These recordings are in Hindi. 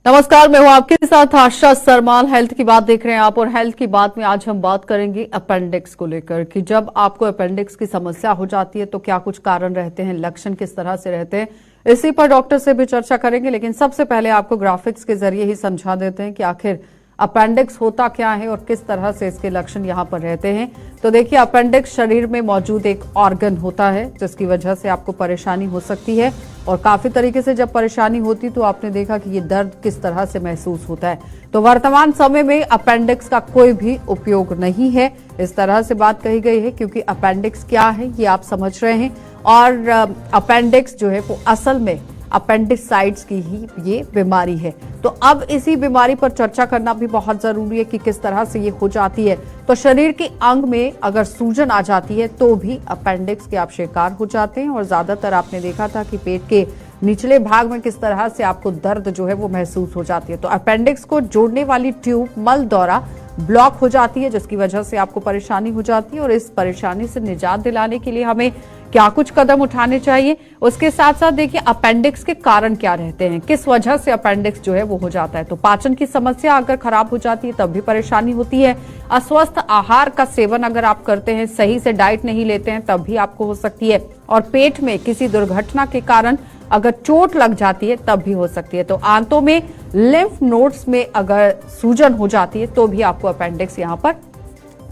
नमस्कार, मैं हूं आपके साथ आशा सरमाल। हेल्थ की बात देख रहे हैं आप, और हेल्थ की बात में आज हम बात करेंगे अपेंडिक्स को लेकर कि जब आपको अपेंडिक्स की समस्या हो जाती है तो क्या कुछ कारण रहते हैं, लक्षण किस तरह से रहते हैं, इसी पर डॉक्टर से भी चर्चा करेंगे। लेकिन सबसे पहले आपको ग्राफिक्स के जरिए ही समझा देते हैं कि आखिर अपेंडिक्स होता क्या है और किस तरह से इसके लक्षण यहाँ पर रहते हैं। तो देखिए, अपेंडिक्स शरीर में मौजूद एक ऑर्गन होता है जिसकी वजह से आपको परेशानी हो सकती है, और काफी तरीके से जब परेशानी होती तो आपने देखा कि ये दर्द किस तरह से महसूस होता है। तो वर्तमान समय में अपेंडिक्स का कोई भी उपयोग नहीं है, इस तरह से बात कही गई है, क्योंकि अपेंडिक्स क्या है ये आप समझ रहे हैं। और अपेंडिक्स जो है वो असल में अपेंडिसाइटिस की ही ये बीमारी है। तो अब इसी बीमारी पर चर्चा करना भी बहुत जरूरी है कि किस तरह से ये हो जाती है। तो शरीर के अंग में अगर सूजन आ जाती है तो भी अपेंडिक्स के आप शिकार हो जाते हैं, और ज्यादातर आपने देखा था कि पेट के निचले भाग में किस तरह से आपको दर्द जो है वो महसूस हो जाती है। तो अपेंडिक्स को जोड़ने वाली ट्यूब मल द्वारा ब्लॉक हो जाती है, जिसकी वजह से आपको परेशानी हो जाती है। और इस परेशानी से निजात दिलाने के लिए हमें क्या कुछ कदम उठाने चाहिए, उसके साथ साथ देखिए अपेंडिक्स के कारण क्या रहते हैं, किस वजह से अपेंडिक्स जो है वो हो जाता है। तो पाचन की समस्या अगर खराब हो जाती है तब भी परेशानी होती है। अस्वस्थ आहार का सेवन अगर आप करते हैं, सही से डाइट नहीं लेते हैं, तब भी आपको हो सकती है। और पेट में किसी दुर्घटना के कारण अगर चोट लग जाती है तब भी हो सकती है। तो आंतों में लिम्फ नोड्स में अगर सूजन हो जाती है तो भी आपको अपेंडिक्स यहां पर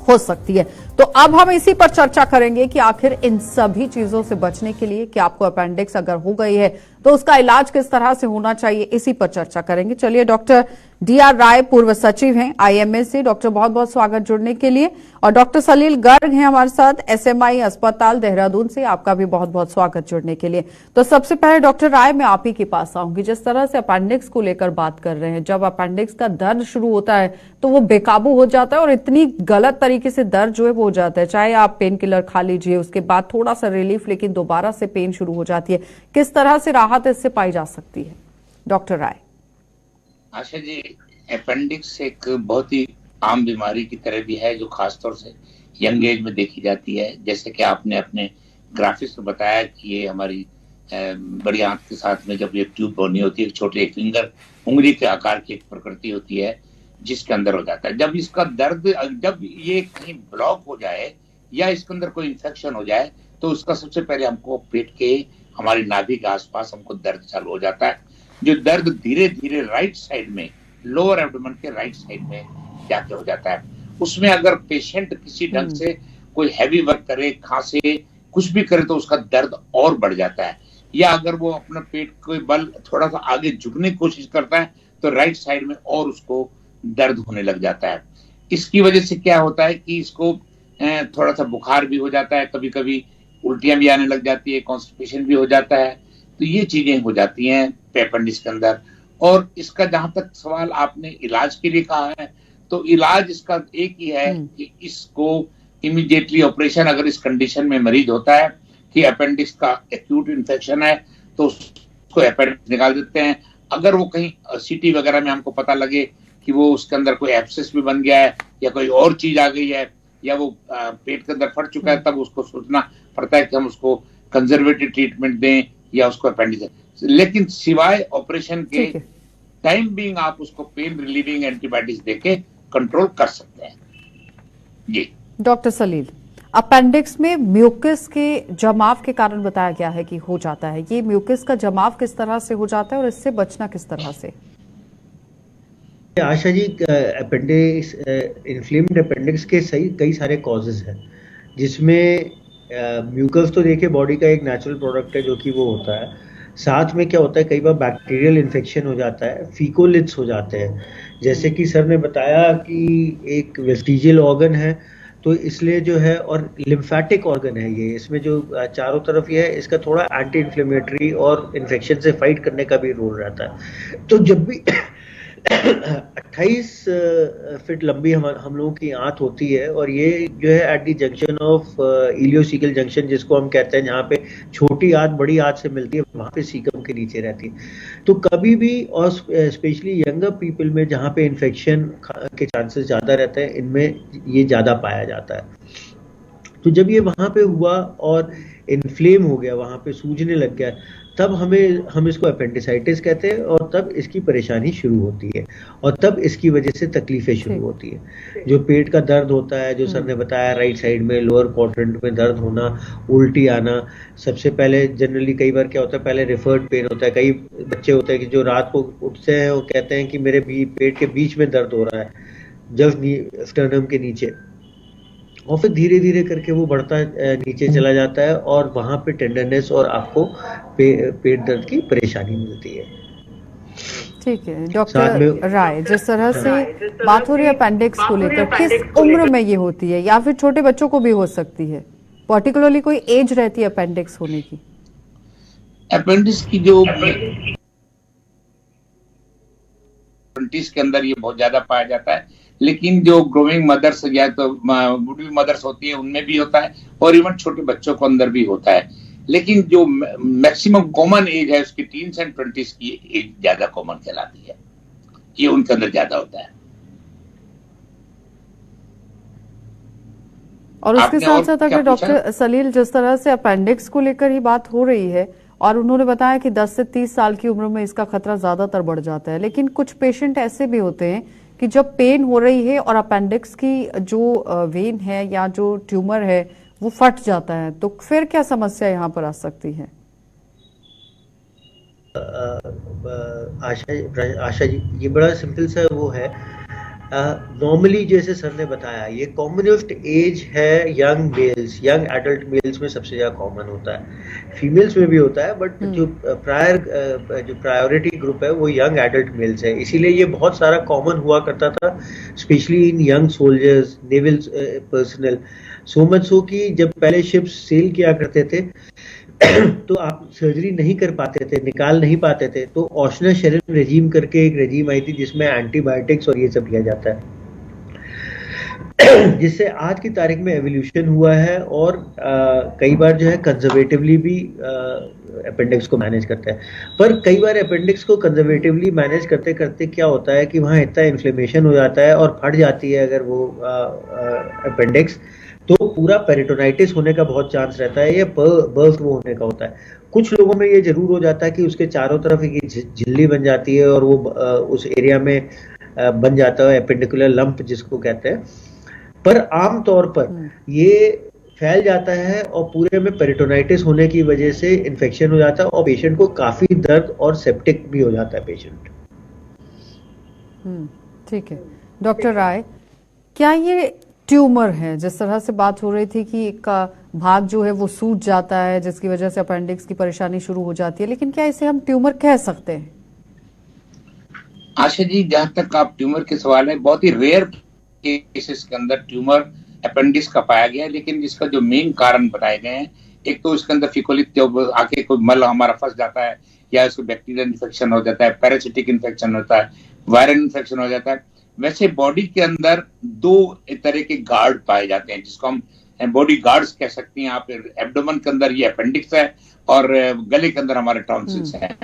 हो सकती है। तो अब हम इसी पर चर्चा करेंगे कि आखिर इन सभी चीजों से बचने के लिए कि आपको अपेंडिक्स अगर हो गई है तो उसका इलाज किस तरह से होना चाहिए, इसी पर चर्चा करेंगे। चलिए, डॉक्टर डी.आर. राय पूर्व सचिव हैं आईएमए से। डॉक्टर बहुत बहुत स्वागत जुड़ने के लिए। और डॉक्टर सलील गर्ग हैं हमारे साथ एसएमआई अस्पताल देहरादून से, आपका भी बहुत बहुत स्वागत जुड़ने के लिए। तो सबसे पहले डॉक्टर राय, मैं आप ही के पास आऊंगी। जिस तरह से अपेंडिक्स को लेकर बात कर रहे हैं, जब अपेंडिक्स का दर्द शुरू होता है तो वो बेकाबू हो जाता है और इतनी गलत तरीके से दर्द जो है वो हो जाता है, चाहे आप पेन किलर खा लीजिए, उसके बाद थोड़ा सा रिलीफ, लेकिन दोबारा से पेन शुरू हो जाती है। किस तरह से राहत इससे पाई जा सकती है, डॉक्टर राय? आशा जी, अपेंडिक्स एक बहुत ही आम बीमारी की तरह भी है जो खासतौर से यंग एज में देखी जाती है। जैसे कि आपने अपने ग्राफिक्स में बताया कि ये हमारी बड़ी आंत के साथ में जब ये ट्यूब बनी होती है, छोटे फिंगर उंगली के आकार की एक प्रकृति होती है जिसके अंदर हो जाता है। जब इसका दर्द, जब ये कहीं ब्लॉक हो जाए या इसके अंदर कोई इंफेक्शन हो जाए तो उसका सबसे पहले हमको पेट के, हमारी नाभि के आसपास हमको दर्द चालू हो जाता है, जो दर्द धीरे धीरे राइट साइड में, लोअर एब्डोमेन के राइट साइड में जाके हो जाता है। उसमें अगर पेशेंट किसी ढंग से कोई हैवी वर्क करे, खांसे, कुछ भी करे तो उसका दर्द और बढ़ जाता है। या अगर वो अपना पेट को बल थोड़ा सा आगे झुकने की कोशिश करता है तो राइट साइड में और उसको दर्द होने लग जाता है। इसकी वजह से क्या होता है कि इसको थोड़ा सा बुखार भी हो जाता है, कभी कभी उल्टियां भी आने लग जाती है, कॉन्स्टिपेशन भी हो जाता है। तो ये चीजें हो जाती हैं अपेंडिक्स के अंदर। और इसका जहां तक सवाल आपने इलाज के लिए कहा है, तो इलाज इसका एक ही है कि इसको इमीडिएटली ऑपरेशन, अगर इस कंडीशन में मरीज होता है कि अपेंडिक्स का एक्यूट इन्फेक्शन है तो उसको अपेंडिक्स निकाल देते हैं। अगर वो कहीं सीटी वगैरह में हमको पता लगे कि वो उसके अंदर कोई एब्सेस भी बन गया है या कोई और चीज आ गई है या वो पेट के अंदर फट चुका है, तब उसको सोचना पड़ता है कि हम उसको कंजर्वेटिव ट्रीटमेंट दें या उसको अपेंडिक्स। लेकिन सिवाय ऑपरेशन के टाइम बीइंग आप उसको पेन रिलीविंग एंटीबायोटिक्स देके कंट्रोल कर सकते हैं। जी डॉक्टर सलील, अपेंडिक्स में म्यूकस के जमाव के कारण बताया गया है कि हो जाता है, ये म्यूकस का जमाव किस तरह से हो जाता है और इससे बचना किस तरह से? Asha ji, appendix, inflamed appendix के कई सारे कॉजेज हैं, जिसमें म्यूकस तो देखिए बॉडी का एक नेचुरल प्रोडक्ट है जो कि वो होता है। साथ में क्या होता है, कई बार बैक्टीरियल इन्फेक्शन हो जाता है, फीकोलिट्स हो जाते हैं। जैसे कि सर ने बताया कि एक वेस्टिजियल ऑर्गन है, तो इसलिए जो है, और लिम्फेटिक ऑर्गन है ये, इसमें जो चारों तरफ ये है, इसका थोड़ा एंटी इन्फ्लेमेटरी और इन्फेक्शन से फाइट करने का भी रोल रहता है। तो जब भी 28 फीट लंबी हम लोगों की आंत होती है, और ये जो है at the junction of ileocecal junction जिसको हम कहते हैं, जहाँ पे छोटी आंत बड़ी आंत से मिलती है, वहां पे सीकम के नीचे रहती है। तो कभी भी, और स्पेशली यंगर पीपल में जहाँ पे इन्फेक्शन के चांसेस ज्यादा रहते हैं, इनमें ये ज्यादा पाया जाता है। तो जब ये वहां पे हुआ और इन्फ्लेम हो गया, वहां पे सूजने लग गया, तब हम इसको अपेंडिसाइटिस कहते हैं और तब इसकी परेशानी शुरू होती है और तब इसकी वजह से तकलीफें शुरू ठीक। होती है। जो पेट का दर्द होता है, जो सर ने बताया राइट साइड में लोअर क्वाड्रेंट में दर्द होना, उल्टी आना, सबसे पहले जनरली कई बार क्या होता है, पहले रिफर्ड पेन होता है। कई बच्चे होते हैं कि जो रात को उठते हैं वो कहते हैं कि मेरे भी पेट के बीच में दर्द हो रहा है, जस्ट स्टर्नम के नीचे, और फिर धीरे धीरे करके वो बढ़ता नीचे चला जाता है और वहां पे टेंडरनेस और आपको पेट दर्द की परेशानी मिलती है। ठीक है साथ डॉक्टर में राय, जिस तरह से बात हो रही है अपेंडिक्स को लेकर, किस उम्र में ये होती है या फिर छोटे बच्चों को भी हो सकती है? पर्टिकुलरली कोई एज रहती है अपेंडिक्स होने की? अपेंडिक्स की जो 20 के अंदर ये बहुत ज्यादा पाया जाता है, लेकिन जो ग्रोइंग मदर्स या तो बुढ़ी मदर्स होती है उनमें भी होता है और इवन छोटे बच्चों को अंदर भी होता है। लेकिन जो मैक्सिमम कॉमन एज है उसकी टीन्स एंड 20s की एज ज्यादा कॉमन कहलाती है, ये उनके अंदर ज्यादा होता है। और उसके आपने साथ और साथ क्या अगर पूछा? डॉक्टर सलील, जिस तरह से अपेंडिक्स को लेकर ही बात हो रही है और उन्होंने बताया कि 10 से 30 साल की उम्र में इसका खतरा ज्यादातर बढ़ जाता है, लेकिन कुछ पेशेंट ऐसे भी होते हैं कि जब पेन हो रही है और अपेंडिक्स की जो वेन है या जो ट्यूमर है वो फट जाता है, तो फिर क्या समस्या यहाँ पर आ सकती है? आशा जी, ये बड़ा सिंपल सा वो है। नॉर्मली जैसे सर ने बताया, ये कॉमनेस्ट एज है young males, young adult males में सबसे ज्यादा कॉमन होता है। फीमेल्स में भी होता है, बट जो प्रायोरिटी ग्रुप है वो यंग एडल्ट मेल्स है। इसीलिए ये बहुत सारा कॉमन हुआ करता था, specially in young soldiers, naval personal. So much so कि जब पहले शिप्स सेल किया करते थे तो आप सर्जरी नहीं कर पाते थे, निकाल नहीं पाते थे, तो ऑशनर शेरिन रेजीम करके एक रेजीम आई थी जिसमें एंटीबायोटिक्स और ये सब लिया जाता है, जिससे आज की तारीख में एवोल्यूशन हुआ है और कई बार जो है कंजर्वेटिवली भी अपेंडिक्स को मैनेज करते हैं। पर कई बार अपेंडिक्स को कंजर्वेटिवली मैनेज करते करते क्या होता है कि वहाँ इतना इन्फ्लेमेशन हो जाता है और फट जाती है अगर वो अपेंडिक्स, तो पूरा पेरिटोनाइटिस होने का बहुत चांस रहता है या बर्स्ट वो होने का होता है। कुछ लोगों में ये जरूर हो जाता है कि उसके चारों तरफ एक झिल्ली बन जाती है और वो उस एरिया में बन जाता है एपेंडिकुलर लंप जिसको कहते हैं। पर आम तौर पर ये फैल जाता है और पूरे में पेरिटोनाइटिस होने की वजह से इन्फेक्शन हो जाता है और पेशेंट को काफी दर्द और सेप्टिक भी हो जाता है पेशेंट। ठीक है डॉक्टर राय, क्या ये ट्यूमर है, जिस तरह से बात हो रही थी कि एक भाग जो है वो सूज जाता है जिसकी वजह से अपेंडिक्स की परेशानी शुरू हो जाती है, लेकिन क्या इसे हम ट्यूमर कह सकते हैं? आशा जी, जहां तक आप ट्यूमर के सवाल है, बहुत ही रेयर केसेस के अंदर ट्यूमर अपेंडिक्स का पाया गया है, लेकिन इसका जो मेन कारण बताए गए हैं, एक तो इसके अंदर फिकोलिक आके कोई मल हमारा फंस जाता है या इसको बैक्टीरियल इन्फेक्शन हो जाता है, पैरासिटिक इन्फेक्शन होता है, वायरल इन्फेक्शन हो जाता है। वैसे बॉडी के अंदर दो तरह के गार्ड पाए जाते हैं जिसको हम बॉडी गार्ड्स कह सकते हैं। आप एब्डोमेन के अंदर ये अपेंडिक्स है और गले के अंदर हमारे टॉन्सिल्स हैं।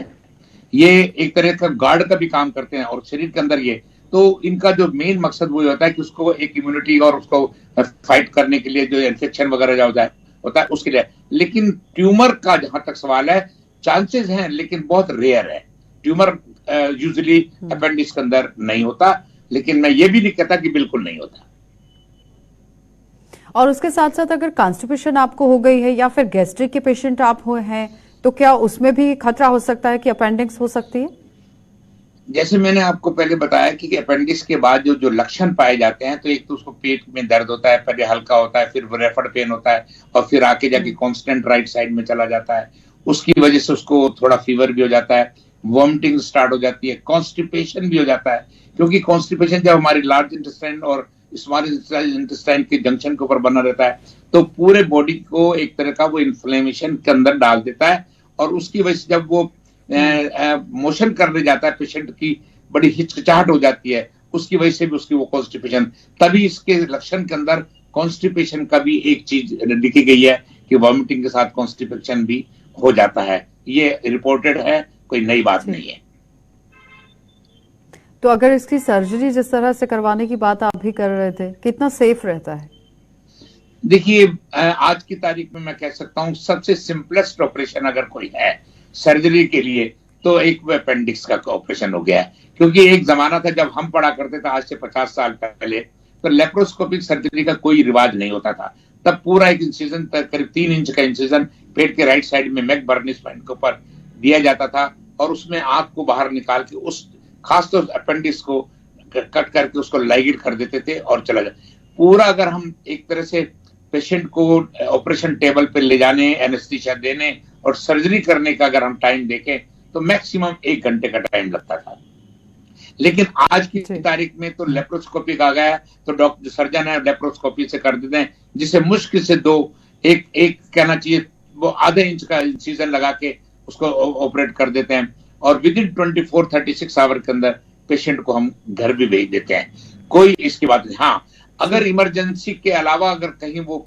ये एक तरह का गार्ड का भी काम करते हैं और शरीर के अंदर ये, तो इनका जो मेन मकसद वो होता है कि उसको एक इम्यूनिटी और उसको फाइट करने के लिए जो इन्फेक्शन वगैरह होता है उसके लिए। लेकिन ट्यूमर का जहां तक सवाल है, चांसेस हैं लेकिन बहुत रेयर है। ट्यूमर यूजुअली अपेंडिक्स के अंदर नहीं होता, लेकिन मैं ये भी नहीं कहता कि बिल्कुल नहीं होता। और उसके साथ साथ अगर कॉन्स्टिपेशन आपको हो गई है या फिर गैस्ट्रिक के पेशेंट आप हुए हैं, तो क्या उसमें भी खतरा हो सकता है कि अपेंडिक्स हो सकती है? जैसे मैंने आपको पहले बताया कि अपेंडिक्स के बाद जो लक्षण पाए जाते हैं, तो एक तो उसको पेट में दर्द होता है, पहले हल्का होता है, फिर रेफर्ड पेन होता है और फिर आके जाके कांस्टेंट राइट साइड में चला जाता है। उसकी वजह से उसको थोड़ा फीवर भी हो जाता है, वॉमिटिंग स्टार्ट हो जाती है, कॉन्स्टिपेशन भी हो जाता है, क्योंकि कॉन्स्टिपेशन जब हमारी लार्ज इंटेस्टाइन और स्मॉल इंटेस्टाइन के जंक्शन के ऊपर बना रहता है, तो पूरे बॉडी को एक तरह का वो इन्फ्लेमेशन के अंदर डाल देता है और उसकी वजह से जब वो मोशन करने जाता है पेशेंट की बड़ी हिचकिचाहट हो जाती है, उसकी वजह से भी उसकी वो कॉन्स्टिपेशन, तभी इसके लक्षण के अंदर कॉन्स्टिपेशन का भी एक चीज लिखी गई है कि वॉमिटिंग के साथ कॉन्स्टिपेशन भी हो जाता है। ये रिपोर्टेड है, कोई नई बात नहीं है। तो अगर इसकी सर्जरी जिस तरह से करवाने की बात आप भी कर रहे थे, कितना सेफ रहता है? देखिए, आज की तारीख में मैं कह सकता हूं सबसे सिंपलेस्ट ऑपरेशन अगर कोई है, सर्जरी के लिए, तो एक अपेंडिक्स का ऑपरेशन हो गया है। क्योंकि एक जमाना था जब हम पढ़ा करते थे, आज से 50 साल पहले, तो लेप्रोस्कोपिक सर्जरी का कोई रिवाज नहीं होता था। तब पूरा एक इंसिजन, करीब 3 इंच का इंसिजन पेट के राइट साइड में मैकबर्निस पॉइंट के ऊपर दिया जाता था, और उसमें आंत को बाहर निकाल के उस खासतौर से अपेंडिक्स को कट करके उसको लाइगेट कर देते थे और चला जाता। पूरा अगर हम एक तरह से पेशेंट को ऑपरेशन टेबल पे ले जाने, एनेस्थीसिया देने और सर्जरी करने का अगर हम टाइम देखें तो मैक्सिमम 1 घंटे का टाइम लगता था। लेकिन आज की तारीख में तो लेप्रोस्कोपी आ गया, तो डॉक्टर सर्जन है लेप्रोस्कोपी से कर देते हैं, जिसे मुश्किल से एक कहना चाहिए वो आधे इंच का इंसिजन लगा के उसको ऑपरेट कर देते हैं, और विद इन 24-36 आवर के अंदर पेशेंट को हम घर भी भेज देते हैं। कोई इसकी बात नहीं। हाँ, अगर इमरजेंसी के अलावा अगर कहीं वो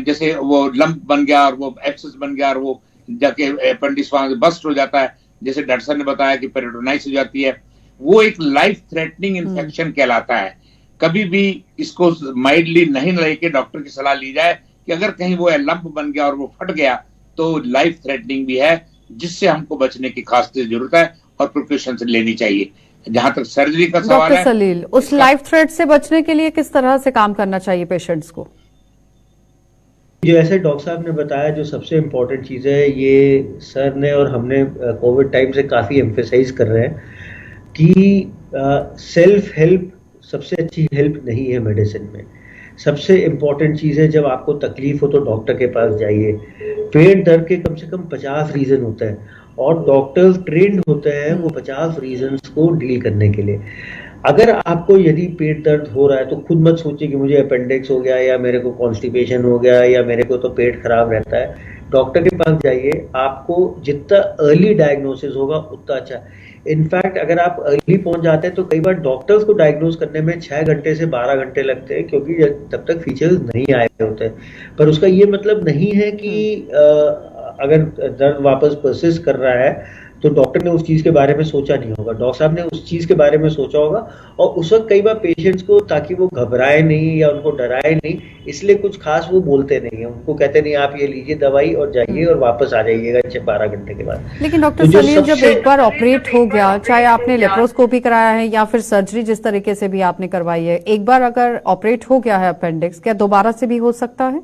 जैसे वो लंप बन गया और वो एक्सेस बन गया और वो जाके अपेंडिक्स वहां से बस्ट हो जाता है, जैसे डॉक्टर साहब ने बताया कि पेरिटोनाइटिस हो जाती है, वो एक लाइफ थ्रेटनिंग इन्फेक्शन कहलाता है। कभी भी इसको माइल्डली नहीं लेके डॉक्टर की सलाह ली जाए कि अगर कहीं वो लंप बन गया और वो फट गया तो लाइफ थ्रेटनिंग भी है, जिससे हमको बचने की खास जरूरत है और प्रिकॉशंस लेनी चाहिए। जहां तक सर्जरी का सवाल है, डॉक्टर सलील, उस लाइफ थ्रेट से बचने के लिए किस तरह से काम करना चाहिए पेशेंट्स को? जो ऐसे डॉक्टर साहब ने बताया, जो सबसे इम्पोर्टेंट चीज़ है, ये सर ने और हमने कोविड टाइम से काफ़ी एम्फेसाइज कर रहे हैं कि सेल्फ हेल्प सबसे अच्छी हेल्प नहीं है मेडिसिन में। सबसे इम्पोर्टेंट चीज़ है, जब आपको तकलीफ हो तो डॉक्टर के पास जाइए। पेट दर्द के कम से कम 50 रीज़न होते हैं और डॉक्टर्स ट्रेंड होते हैं वो 50 रीजंस को डील करने के लिए। अगर आपको यदि पेट दर्द हो रहा है तो खुद मत सोचिए कि मुझे अपेंडिक्स हो गया या मेरे को कॉन्स्टिपेशन हो गया या मेरे को तो पेट खराब रहता है। डॉक्टर के पास जाइए, आपको जितना अर्ली डायग्नोसिस होगा उतना अच्छा। इनफैक्ट अगर आप अर्ली पहुंच जाते हैं तो कई बार डॉक्टर्स को डायग्नोस करने में 6 घंटे से 12 घंटे लगते हैं, क्योंकि तब तक फीचर्स नहीं आए होते। पर उसका ये मतलब नहीं है कि अगर दर्द वापस परसिस्ट कर रहा है तो डॉक्टर ने उस चीज के बारे में सोचा नहीं होगा, डॉक्टर साहब ने उस चीज के बारे में सोचा होगा। और उस वक्त कई बार पेशेंट्स को, ताकि वो घबराए नहीं या उनको डराए नहीं, इसलिए कुछ खास वो बोलते नहीं है। उनको कहते नहीं आप ये लीजिए दवाई और जाइए और वापस आ जाइएगा 12 घंटे के बाद। लेकिन डॉक्टर सलील, जब एक बार ऑपरेट हो गया, चाहे आपने लेप्रोस्कोपी कराया है या फिर सर्जरी जिस तरीके से भी आपने करवाई है, एक बार अगर ऑपरेट हो गया है अपेंडिक्स, क्या दोबारा से भी हो सकता है?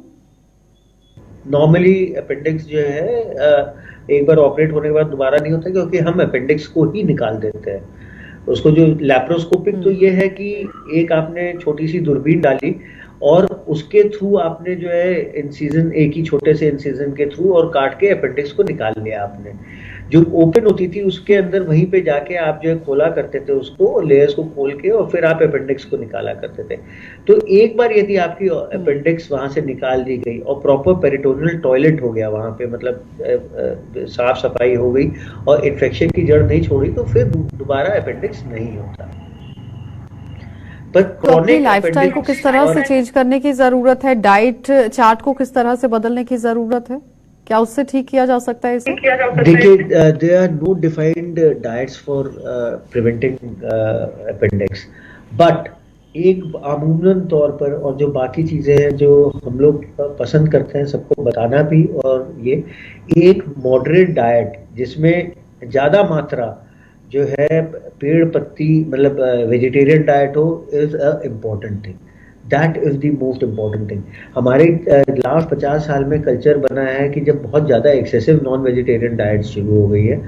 नॉर्मली अपेंडिक्स जो है एक बार ऑपरेट होने के बाद दोबारा नहीं होता, क्योंकि हम अपेंडिक्स को ही निकाल देते हैं। उसको जो लैप्रोस्कोपिक तो ये है कि एक आपने छोटी सी दूरबीन डाली और उसके थ्रू आपने जो है इंसिजन, एक ही छोटे से इंसिजन के थ्रू और काट के अपेंडिक्स को निकाल लिया आपने। जो ओपन होती थी उसके अंदर वहीं पे जाके आप जो है खोला करते थे उसको, लेयर्स को खोल के, और फिर आप अपेंडिक्स को निकाला करते थे। तो एक बार यदि आपकी अपेंडिक्स वहां से निकाल दी गई और प्रॉपर पेरिटोनियल टॉयलेट हो गया वहां पे, मतलब साफ सफाई हो गई और इन्फेक्शन की जड़ नहीं छोड़ी, तो फिर दोबारा अपेंडिक्स नहीं होता। पर तो अपनी लाइफस्टाइल को किस तरह से चेंज करने की जरूरत है? डाइट चार्ट को किस तरह से बदलने की जरूरत है? क्या उससे ठीक किया जा सकता है इसे? देखिए, there are no defined diets for preventing appendix, but एक अमूमन तौर पर, और जो बाकी चीजें हैं जो हम लोग पसंद करते हैं सबको बताना भी, और ये एक मॉडरेट डाइट जिसमें ज्यादा मात्रा जो है पेड़ पत्ती, मतलब वेजिटेरियन डाइट हो, is a important thing. That is the most important thing. हमारे लास्ट 50 साल में कल्चर बना है कि जब बहुत ज़्यादा एक्सेसिव नॉन वेजिटेरियन डाइट शुरू हो गई है,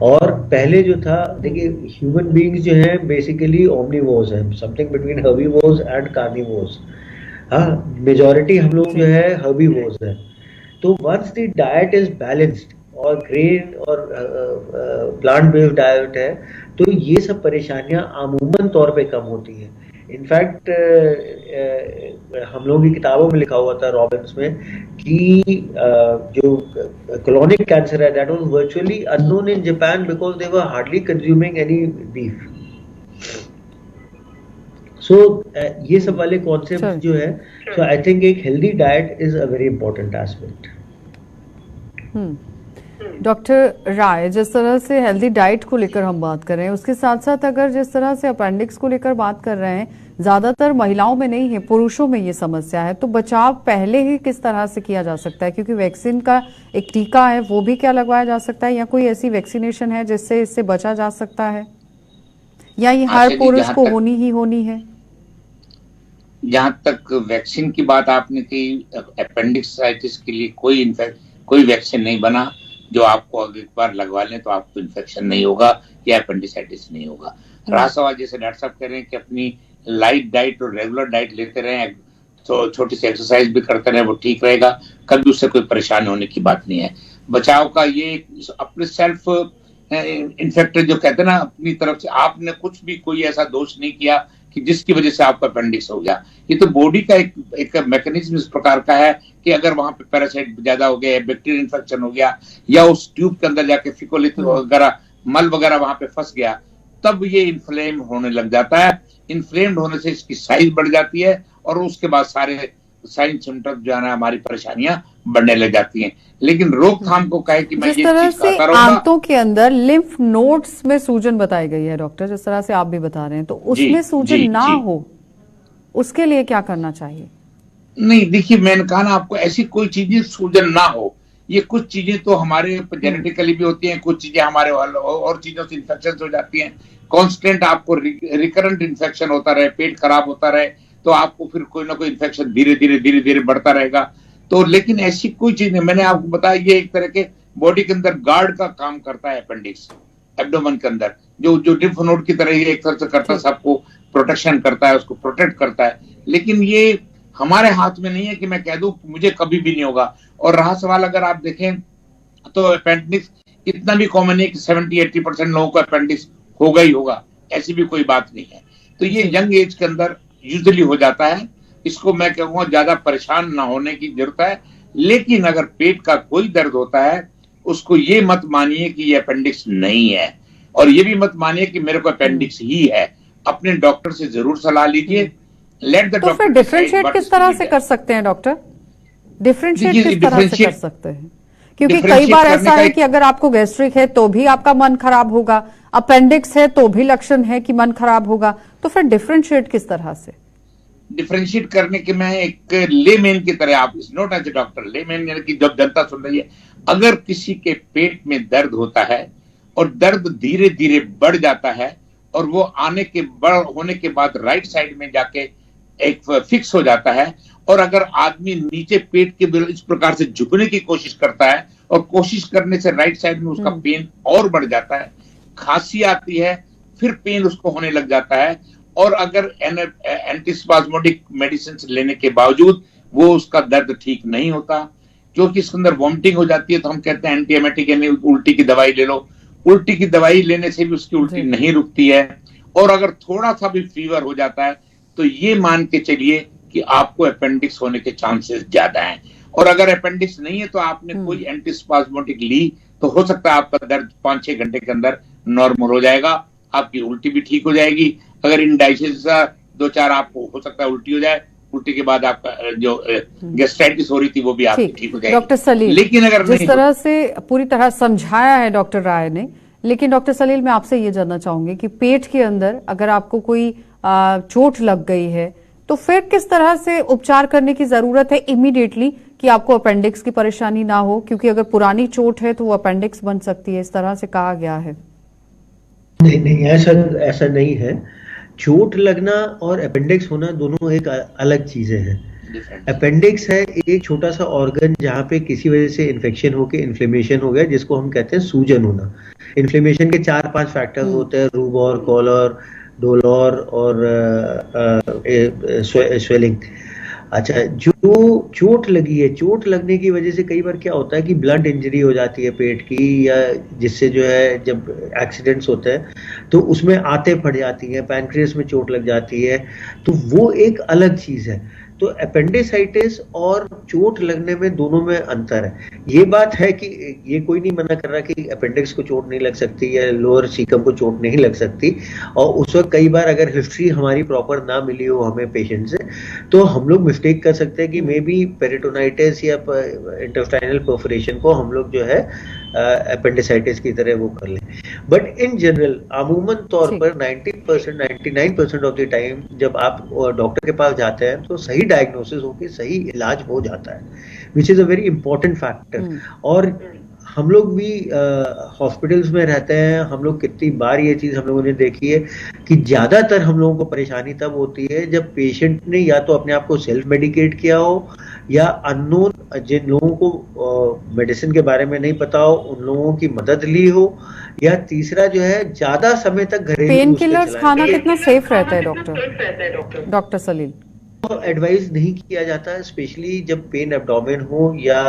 और पहले जो था, देखिए ह्यूमन बींग्स जो हैं बेसिकली ओमनिवोर्स हैं, something between herbivores and carnivores. हाँ, मेजॉरिटी हम लोग जो है हर्बीवोर्स हैं। तो once the diet is balanced और ग्रेन और प्लांट बेस्ड डाइट है, तो ये सब परेशानियां अमूमन तौर पे कम होती हैं। इनफैक्ट हम लोगों की किताबों में लिखा हुआ था, रॉबिन्स में, कि जो कोलोनिक कैंसर है that was virtually unknown in Japan because they were hardly consuming any beef. So ये सब वाले कॉन्सेप्ट जो है, सो आई थिंक एक healthy diet is a very important aspect. Doctor Rai, जिस तरह से हेल्दी डाइट को लेकर हम बात कर रहे हैं, उसके साथ साथ अगर जिस तरह से अपेंडिक्स को लेकर बात कर रहे हैं, ज्यादातर महिलाओं में नहीं है, पुरुषों में ये समस्या है, तो बचाव पहले ही किस तरह से किया जा सकता है? क्योंकि वैक्सीन का एक टीका है, वो भी क्या लगवाया जा सकता है, या कोई ऐसी वैक्सीनेशन है जिससे इससे बचा जा सकता है, या ये हर पुरुष को होनी ही होनी है? जहां तक वैक्सीन की बात आपने की, अपेंडिक्साइटिस के लिए कोई वैक्सीन नहीं बना जो आपको अगर एक बार लगवा लें तो आपको इन्फेक्शन नहीं होगा या अपेंडिसाइटिस नहीं होगा। रहा सवाल, जैसे डॉक्टर साहब कह रहे हैं कि अपनी लाइट डाइट और रेगुलर डाइट लेते रहें, तो छोटी सी एक्सरसाइज भी करते रहें, वो ठीक रहेगा, कभी उससे कोई परेशानी होने की बात नहीं है। बचाव का ये अपने सेल्फ इन्फेक्टेड जो कहते हैं ना, अपनी तरफ से आपने कुछ भी कोई ऐसा दोष नहीं किया कि जिसकी वजह से आपका अपेंडिक्स हो गया। ये तो बॉडी का एक मैकेनिज्म इस प्रकार का है कि अगर वहां पे पैरासाइट ज्यादा हो गया, बैक्टीरियल इन्फेक्शन हो गया, या उस ट्यूब के अंदर जाके फिकोलिथ वगैरह मल वगैरह वहां पे फंस गया, तब ये इन्फ्लेम होने लग जाता है। इन्फ्लेम्ड होने से इसकी साइज बढ़ जाती है और उसके बाद सारे साइन सिम्टम्स जो है ना, हमारी परेशानियां बढ़ने लग जाती हैं। लेकिन रोकथाम को कहे कि मैं जिस तरह से आंतों के अंदर लिम्फ नोड्स में सूजन बताई गई है डॉक्टर, जिस तरह से आप भी बता रहे हैं, तो उसमें सूजन ना हो, उसके लिए क्या करना चाहिए? नहीं, देखिए मैंने कहा ना आपको, ऐसी कोई चीजें सूजन ना हो, ये कुछ चीजें तो हमारे जेनेटिकली भी होती हैं, कुछ चीजें हमारे और चीजों से इन्फेक्शन हो जाती हैं। कांस्टेंट आपको रिकरेंट इन्फेक्शन होता रहे, पेट खराब होता रहे, तो आपको फिर कोई ना कोई इन्फेक्शन धीरे धीरे बढ़ता रहेगा। तो लेकिन ऐसी कोई चीज नहीं, मैंने आपको बताया, ये एक तरह के बॉडी के अंदर गार्ड का काम करता है अपेंडिक्स, एब्डोमेन के अंदर जो लिम्फ नोड की तरह ये एक तरह से करता है, सबको प्रोटेक्शन करता है, उसको प्रोटेक्ट करता है। लेकिन ये हमारे हाथ में नहीं है कि मैं कह दूं मुझे कभी भी नहीं होगा। और रहा सवाल, अगर आप देखें तो अपेंडिक्स इतना भी कॉमन है कि 70-80% लोगों को अपेंडिक्स होगा ही होगा, ऐसी भी कोई बात नहीं है। तो ये यंग एज के अंदर यूजुअली हो जाता है, इसको मैं कहूंगा ज्यादा परेशान ना होने की जरूरत है। लेकिन अगर पेट का कोई दर्द होता है, उसको ये मत मानिए कि ये अपेंडिक्स नहीं है, और ये भी मत मानिए कि मेरे को अपेंडिक्स ही है। अपने डॉक्टर से जरूर सलाह लीजिए। Let the doctor. तो फिर डिफरेंशिएट किस तरह से कर सकते हैं डॉक्टर? डिफरेंशिएट किस तरह से कर सकते हैं? क्योंकि कई बार ऐसा है कि अगर आपको गैस्ट्रिक है तो भी आपका मन खराब होगा, अपेंडिक्स है तो भी लक्षण है कि मन खराब होगा, तो फिर डिफरेंशिएट किस तरह से? डिफरेंशिएट करने के मैं एक लेमैन की तरह, आप not as a doctor, layman यानी कि जब जनता सुन रही है, अगर किसी के पेट में दर्द होता है और दर्द धीरे धीरे बढ़ जाता है और वो होने के बाद राइट साइड में जाके एक फिक्स हो जाता है, और अगर आदमी नीचे पेट के इस प्रकार से झुकने की कोशिश करता है और कोशिश करने से राइट साइड में उसका पेन और बढ़ जाता है, खांसी आती है, फिर पेन उसको होने लग जाता है, और अगर एंटीस्पाज्मोटिक मेडिसिन लेने के बावजूद वो उसका दर्द ठीक नहीं होता, क्योंकि इसके अंदर वॉमिटिंग हो जाती है, तो हम कहते हैं एंटीएमेटिक यानी उल्टी की दवाई ले लो। उल्टी की दवाई लेने से भी उसकी उल्टी नहीं रुकती है, और अगर थोड़ा सा भी फीवर हो जाता है तो ये मान के चलिए कि आपको अपेंडिक्स होने के चांसेस ज्यादा हैं। और अगर अपेंडिक्स नहीं है तो आपने कोई एंटीस्पाज्मोटिक ली तो हो सकता है आपका दर्द 5-6 घंटे के अंदर नॉर्मल हो जाएगा, आपकी उल्टी भी ठीक हो जाएगी। अगर इंडाइजेशन 2-4 आपको हो सकता है उल्टी हो जाए, उल्टी के बाद आपका जो गैस्ट्राइटिस हो रही थी वो भी आपकी ठीक हो जाएगी। डॉक्टर सलील, लेकिन अगर जिस तरह से पूरी तरह समझाया है डॉक्टर राय ने, लेकिन डॉक्टर सलील मैं आपसे ये जानना चाहूंगी कि पेट के अंदर अगर आपको कोई चोट लग गई है तो फिर किस तरह से उपचार करने की जरूरत है इमीडिएटली कि आपको अपेंडिक्स की परेशानी ना हो? क्योंकि अगर पुरानी चोट है तो वो अपेंडिक्स बन सकती है, इस तरह से कहा गया है। नहीं, ऐसा नहीं है। चोट लगना और अपेंडिक्स होना दोनों एक अलग चीजें हैं। अपेंडिक्स है एक छोटा सा ऑर्गन जहाँ पे किसी वजह से इन्फेक्शन होके इन्फ्लेमेशन हो गया, जिसको हम कहते हैं सूजन होना। इन्फ्लेमेशन के 4-5 फैक्टर्स होते हैं, रूबोर, कॉलर, डोलोर और स्वेलिंग। अच्छा, जो चोट लगी है, चोट लगने की वजह से कई बार क्या होता है कि ब्लड इंजरी हो जाती है पेट की, या जिससे जो है जब एक्सीडेंट्स होते हैं तो उसमें आते फट जाती हैं, पैनक्रियास में चोट लग जाती है, तो वो एक अलग चीज़ है। तो अपेंडिसाइटिस और चोट लगने में दोनों में अंतर है। ये बात है कि ये कोई नहीं मना कर रहा कि अपेंडिक्स को चोट नहीं लग सकती या लोअर सीकम को चोट नहीं लग सकती, और उस वक्त कई बार अगर हिस्ट्री हमारी प्रॉपर ना मिली हो हमें पेशेंट से, तो हम लोग मिस्टेक कर सकते हैं कि मे बी पेरिटोनाइटिस या इंटेस्टाइनल परफोरेशन को हम लोग जो है अपेंडिसाइटिस की तरह वो कर लें। बट इन जनरल अमूमन तौर पर 90% 99% ऑफ द टाइम जब आप डॉक्टर के पास जाते हैं तो सही डायग्नोसिस होकर सही इलाज हो जाता है, which is a very important factor. और हम लोग भी हॉस्पिटल्स में रहते हैं, हम लोग कितनी बार ये चीज हम लोगों ने देखी है कि ज्यादातर हम लोगों को परेशानी तब होती है जब पेशेंट ने या तो अपने आप को सेल्फ मेडिकेट किया हो या अननोन जिन लोगों को मेडिसिन के बारे में नहीं पता हो उन लोगों की मदद ली हो, या तीसरा जो है ज्यादा समय तक घरेलू पेन नुस्खे किलर्स चलाए। खाना कितना सेफ रहता है डॉक्टर सलील? एडवाइस नहीं किया जाता है, स्पेशली जब पेन एब्डोमेन हो या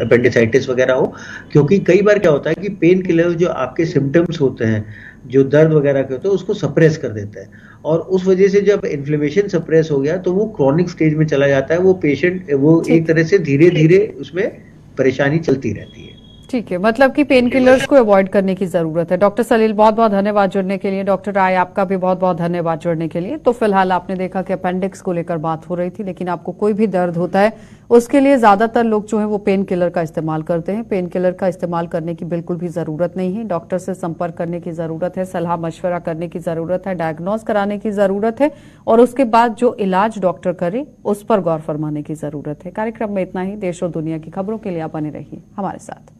अपेंडिसाइटिस वगैरह हो, क्योंकि कई बार क्या होता है कि पेन किलर जो आपके सिम्टम्स होते हैं, जो दर्द वगैरह के होते हैं, उसको सप्रेस कर देता है, और उस वजह से जब इन्फ्लेमेशन सप्रेस हो गया तो वो क्रॉनिक स्टेज में चला जाता है, वो पेशेंट वो एक तरह से धीरे धीरे उसमें परेशानी चलती रहती है। ठीक है, मतलब कि पेन किलर्स को अवॉइड करने की जरूरत है। डॉक्टर सलील बहुत बहुत धन्यवाद जुड़ने के लिए। डॉक्टर राय आपका भी बहुत बहुत धन्यवाद जुड़ने के लिए। तो फिलहाल आपने देखा कि अपेंडिक्स को लेकर बात हो रही थी, लेकिन आपको कोई भी दर्द होता है उसके लिए ज्यादातर लोग जो है वो पेन किलर का इस्तेमाल करते हैं। पेन किलर का इस्तेमाल करने की बिल्कुल भी जरूरत नहीं है। डॉक्टर से संपर्क करने की जरूरत है, सलाह मशवरा करने की जरूरत है, डायग्नोज कराने की जरूरत है, और उसके बाद जो इलाज डॉक्टर करे उस पर गौर फरमाने की जरूरत है। कार्यक्रम में इतना ही। देश और दुनिया की खबरों के लिए आप बने रहिए हमारे साथ।